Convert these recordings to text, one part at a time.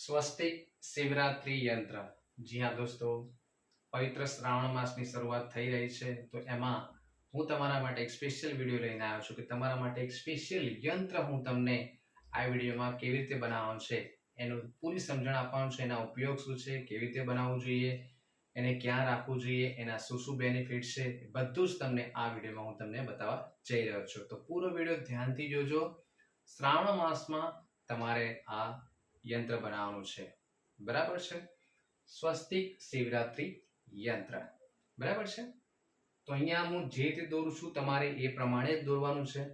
સ્વસ્તિક શિવરાત્રી યંત્ર। જી હા દોસ્તો, પવિત્ર શ્રાવણ માસની શરૂઆત થઈ રહી છે, તો એમાં હું તમારા માટે એક સ્પેશિયલ વિડીયો લઈને આવ્યો છું કે તમારા માટે એક સ્પેશિયલ યંત્ર હું તમને આ વિડીયોમાં કેવી રીતે બનાવવાનું છે એનું પૂરી સમજણ આપવાનું છે। એના ઉપયોગ શું છે, કેવી રીતે બનાવવું જોઈએ, એને ક્યાં રાખવું જોઈએ, એના શું શું બેનિફિટ છે, બધું જ તમને આ વિડીયોમાં હું તમને બતાવવા જઈ રહ્યો છું। તો પૂરો વિડીયો ધ્યાનથી જોજો। શ્રાવણ માસમાં તમારે આ યંત્ર બનાવવાનું છે, બરાબર છે। સ્વસ્તિક શિવરાત્રી યંત્ર, બરાબર છે। તો અહીંયા હું જે રીતે દોરું છું તમારે એ પ્રમાણે જ દોરવાનું છે।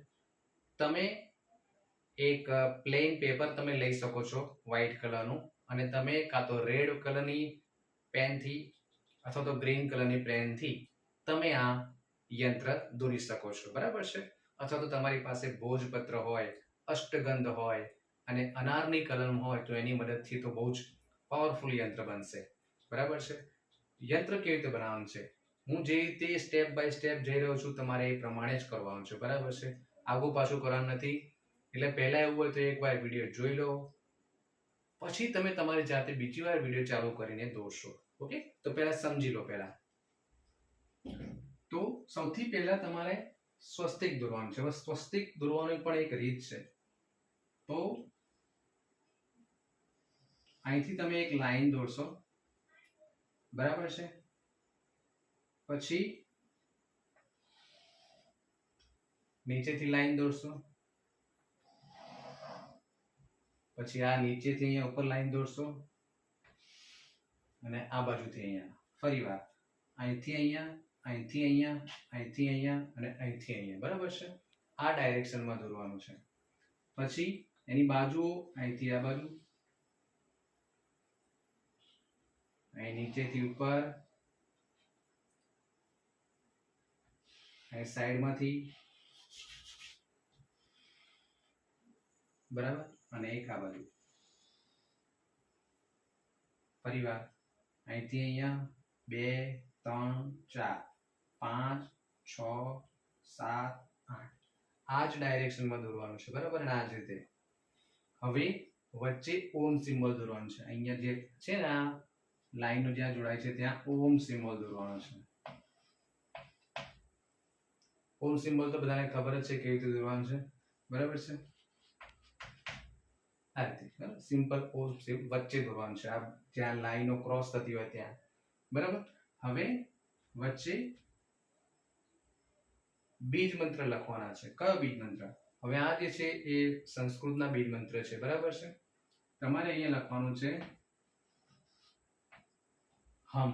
તમે એક પ્લેન પેપર તમે લઈ શકો છો વ્હાઇટ કલરનું, અને તમે કાં તો રેડ કલરની પેનથી અથવા તો ગ્રીન કલરની પેનથી તમે આ યંત્ર દોરી શકો છો, બરાબર છે। અથવા તો તમારી પાસે ભોજપત્ર હોય, અષ્ટગંધ હોય અને અનારની કલમ હોય તો એની મદદથી તો બહુ જ પાવરફુલ યંત્ર બનશે, બરાબર છે। યંત્ર કેવી રીતે બનાવવાનું છે, હું જે રીતે સ્ટેપ બાય સ્ટેપ જઈ રહ્યો છું તમારે એ પ્રમાણે જ કરવાનું છે, બરાબર છે। આગું પાછું કરવાનું નથી। એટલે પહેલા એવું હોય તો એકવાર વિડીયો જોઈ લો, પછી તમે તમારી જાતે બીજી વાર વિડીયો ચાલુ કરીને દોરશો, ઓકે। તો પહેલા સમજી લો। પહેલા તો સૌથી પહેલા તમારે સ્વસ્તિક દોરવાનું છે। હવે સ્વસ્તિક દોરવાની પણ એક રીત છે। તો અહીંથી તમે એક લાઈન દોરશો, બરાબર છે। પછી નીચેથી લાઈન દોરશો, પછી આ નીચેથી અહીંયા ઉપર લાઈન દોરશો, અને આ બાજુથી અહીંયા ફરીવાર અહીંથી અહીંયા, અહીંથી અહીંયા, અહીંથી અહીંયા અને અહીંથી અહીંયા, બરાબર છે। આ ડાયરેક્શનમાં દોરવાનું છે। પછી એની બાજુઓ અહીંથી આ બાજુ, અહીં નીચેથી ઉપર, અહીં સાઈડમાંથી, બરાબર, અને એક આ બાજુ ફરીવાર અહીંથી અહીંયા 2 3 4 5 6 7 8 આ જ ડાયરેક્શનમાં દોરવાનું છે, બરાબર, અને આ જ રીતે। હવે વચ્ચે ઓમ સિમ્બોલ દોરવાનું છે। અહીંયા જે છે ને આ લાઈનો જ્યાં જોડાય છે ત્યાં ઓમ સિમ્બોલ દોરવાનો છે। ઓમ સિમ્બોલ તો બધાને ખબર જ છે કેવી રીતે દોરવાનું છે, બરાબર છે। આ રીતે સિમ્પલ ઓમ વચ્ચે દોરવાનું છે, આ જ્યાં લાઈનો ક્રોસ થતી હોય ત્યાં, બરાબર। હવે વચ્ચે બીજ મંત્ર લખવાના છે। કયો બીજ મંત્ર? હવે આ જે છે એ સંસ્કૃતના બીજ મંત્ર છે, બરાબર છે। તમારે અહીંયા લખવાનું છે હમ।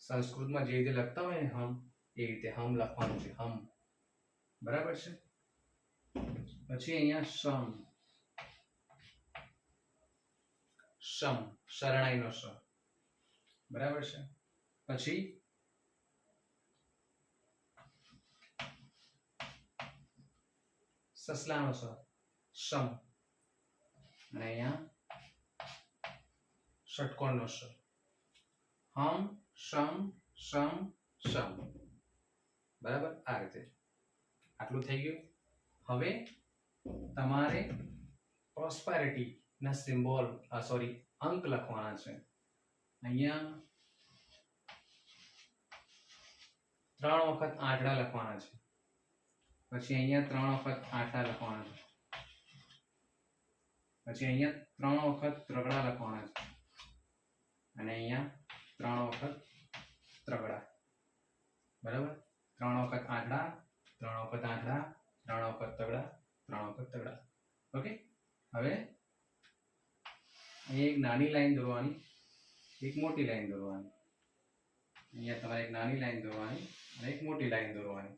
સંસ્કૃતમાં જે રીતે લખતા હોય ને હમ, એ રીતે હમ લખવાનું છે, હમ, બરાબર છે। પછી અહીંયા શમ, શમ શરણાઈનો શ, બરાબર છે। પછી સસલાનો સ, શમ, અને અહીંયા ષટકોણનો શ, હમ શમ શમ શમ, બરાબર। આ રીતે આટલું થઈ ગયું। હવે તમારે પ્રોસ્પેરિટી ના સિમ્બોલ અંક લખવાના છે। અહીંયા 3 વખત આંકડા લખવાના છે। પછી અહીંયા 3 વખત આંકડા લખવાના છે। પછી અહીંયા 3 વખત ત્રગડા લખવાના છે, અને અહીંયા 3 વખત ત્રગડા, બરાબર। 3 વખત આંકડા, 3 વખત આંકડા, 3 વખત તગડા, 3 વખત તગડા, ઓકે। હવે અહીં એક નાની લાઈન દોરવાની, એક મોટી લાઈન દોરવાની। અહીંયા તમારે એક નાની લાઈન દોરવાની અને એક મોટી લાઈન દોરવાની,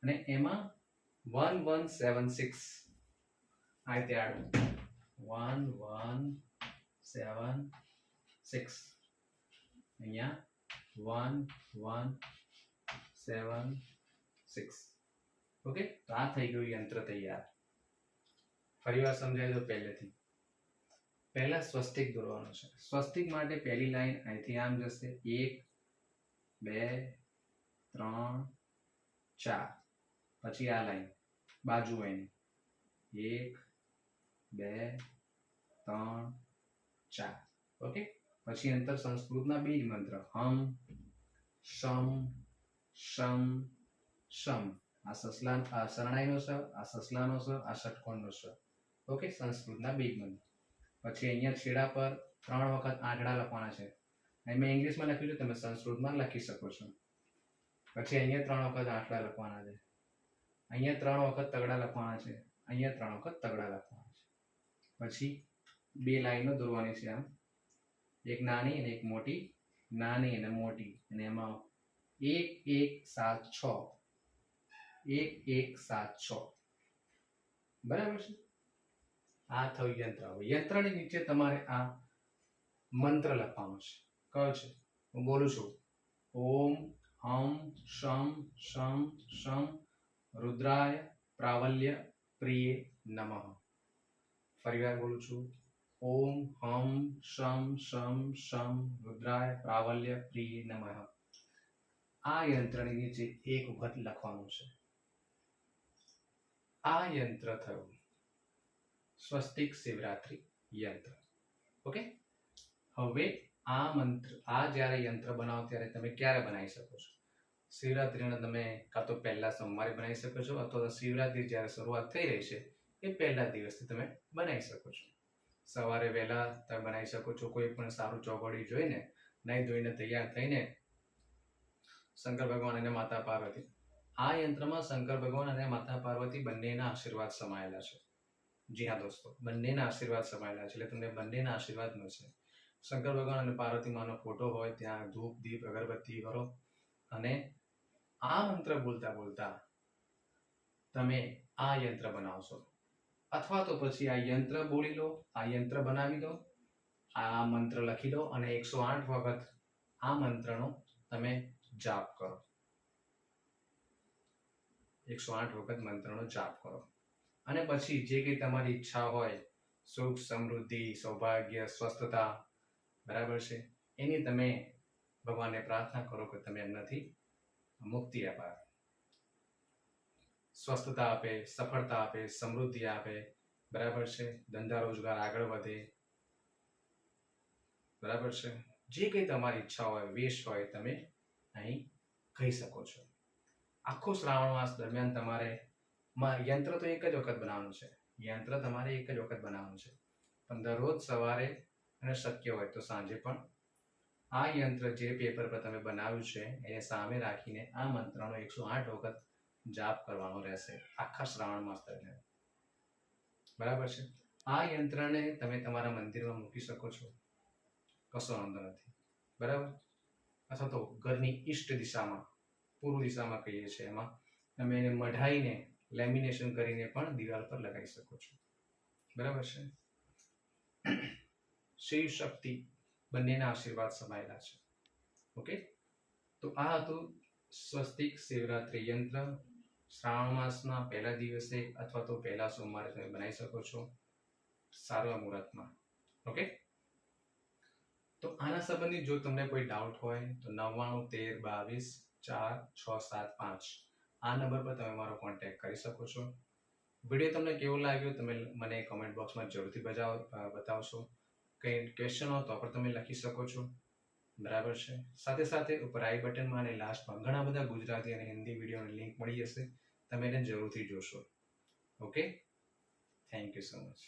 અને એમાં 1 1 7 6 આ રીતે આડું 1 1 7 6, અહીંયા 1 1 7 6, ઓકે। તો આ થઈ ગયું યંત્ર તૈયાર। ફરીવાર સમજાવી દો પહેલેથી। પહેલા સ્વસ્તિક દોરવાનું છે। સ્વસ્તિક માટે પહેલી લાઈન અહીંથી આમ જશે 1 2 3 4, પછી આ લાઈન બાજુ એની 1 2 3 4. ઓકે, પછી અંતર સંસ્કૃતના બે જ મંત્ર હમ શમ શમ શમ. આ સસલા આ શરણાઈનો સ, આ સસલાનો સ, આ ષટકોણનો સ. ઓકે, સંસ્કૃતના બે જ મંત્ર. પછી અહીંયા છેડા પર 3 વખત આંકડા લખવાના છે. અહીં મેં ઇંગ્લિશમાં લખ્યું છે, તમે સંસ્કૃતમાં લખી શકો છો. પછી અહીંયા 3 વખત આંકડા લખવાના છે. અહીંયા 3 વખત તગડા લખવાના છે. અહીંયા 3 વખત તગડા લખવાના છે. પછી બે લાઈનો દોરવાની છે. આમ એક નાની અને એક મોટી, નાની અને મોટી, અને એમાં 1 1 7 6, 1 1 7 6. બરાબર છે. આ થયું યંત્ર. હવે યંત્રની નીચે તમારે આ મંત્ર લખવાનો છે. કયો છે? હું બોલું છું. ઓમ હમ શમ શમ શમ રુદ્રાય પ્રાવલ્ય પ્રિય નમઃ. ફરીવાર બોલું છું. ઓમ હમ શમ શમ શમ રુદ્રાય પ્રાવલ્ય પ્રિય નમઃ. આ યંત્રની નીચે એક વખત લખવાનું છે. આ યંત્ર થયું સ્વસ્તિક શિવરાત્રી યંત્ર. ઓકે, હવે આ મંત્ર, આ જ્યારે યંત્ર બનાવો ત્યારે તમે ક્યારે બનાવી શકો છો? શિવરાત્રીના તમે કાં તો પહેલા સોમવારે બનાવી શકો છો, અથવા તો શિવરાત્રી જ્યારે શરૂઆત થઈ રહી છે એ પહેલા દિવસથી તમે બનાવી શકો છો. સવારે વહેલા તમે બનાવી શકો છો. કોઈ પણ સારું ચોઘડિયું જોઈને નાહી ધોઈને તૈયાર થઈને શંકર ભગવાન અને માતા પાર્વતી, આ યંત્રમાં શંકર ભગવાન અને માતા પાર્વતી બંનેના આશીર્વાદ સમાયેલા છે. જી હા દોસ્તો, બંનેના આશીર્વાદ સમાયેલા છે, એટલે તમને બંનેના આશીર્વાદ મળશે. શંકર ભગવાન અને પાર્વતી માનો ફોટો હોય ત્યાં ધૂપ દીપ અગરબત્તી કરો અને આ મંત્ર બોલતા બોલતા તમે આ યંત્ર બનાવશો. અથવા તો પછી આ યંત્ર બોલી લો, આ યંત્ર બનાવી દો, આ મંત્ર લખી લો અને 108 વખત આ મંત્રનો તમે જાપ કરો. 108 વખત મંત્રનો જાપ કરો. અને પછી જે કંઈ તમારી ઈચ્છા હોય, સુખ સમૃદ્ધિ સૌભાગ્ય સ્વસ્થતા, બરાબર છે, એની તમે ભગવાનને પ્રાર્થના કરો કે તમે એમનાથી મુક્તિ અપાવે, સ્વસ્થતા આપે, સફળતા આપે, સમૃદ્ધિ આપે, બરાબર છે, ધંધા રોજગાર આગળ વધે, બરાબર છે. જે કંઈ તમારી ઈચ્છા હોય, વિશ હોય, તમે અહીં કહી શકો છો. આખો શ્રાવણ માસ દરમિયાન તમારે યંત્ર તો એક જ વખત બનાવવાનું છે. યંત્ર તમારે એક જ વખત બનાવવાનું છે, પણ દરરોજ સવારે અને શક્ય હોય તો સાંજે પણ આ યંત્ર જે પેપર પર તમે બનાવ્યું છે એને સામે રાખીને આ મંત્રનો 108 વખત જાપ કરવાનો રહેશે આખા શ્રાવણ માસ દરમિયાન. બરાબર છે. આ યંત્રને તમે તમારા મંદિરમાં મૂકી શકો છો, કશો વાંધો નથી. બરાબર. અથવા તો ઘરની ઈષ્ટ દિશામાં, પૂર્વ દિશામાં કહીએ છીએ, એમાં તમે એને મઢાઈને લેમિનેશન કરીને પણ દિવાલ પર લગાવી શકો છો. બરાબર છે. શિવ શક્તિ બંનેના આશીર્વાદ સમાયેલા છે. ઓકે, તો આ હતું સ્વસ્તિક શિવરાત્રી યંત્ર. શ્રાવણ માસના પહેલા દિવસે અથવા તો પહેલા સોમવારે તમે બનાવી શકો છો સારા મુહૂર્તમાં. ઓકે, તો આના સંબંધિત જો તમને કોઈ ડાઉટ હોય તો 9913224675 આ નંબર પર તમે મારો કોન્ટેક્ટ કરી શકો છો. વિડીયો તમને કેવો લાગ્યો તમે મને કમેન્ટ બોક્સમાં જરૂરથી બતાવશો. કંઈ ક્વેશ્ચન હોય તો પણ તમે લખી શકો છો. બરાબર છે. સાથે સાથે ઉપર આઈ બટનમાં અને લાસ્ટમાં ઘણા બધા ગુજરાતી અને હિન્દી વિડીયોની લિંક મળી જશે, તમે એને જરૂરથી જોશો. Okay, thank you so much.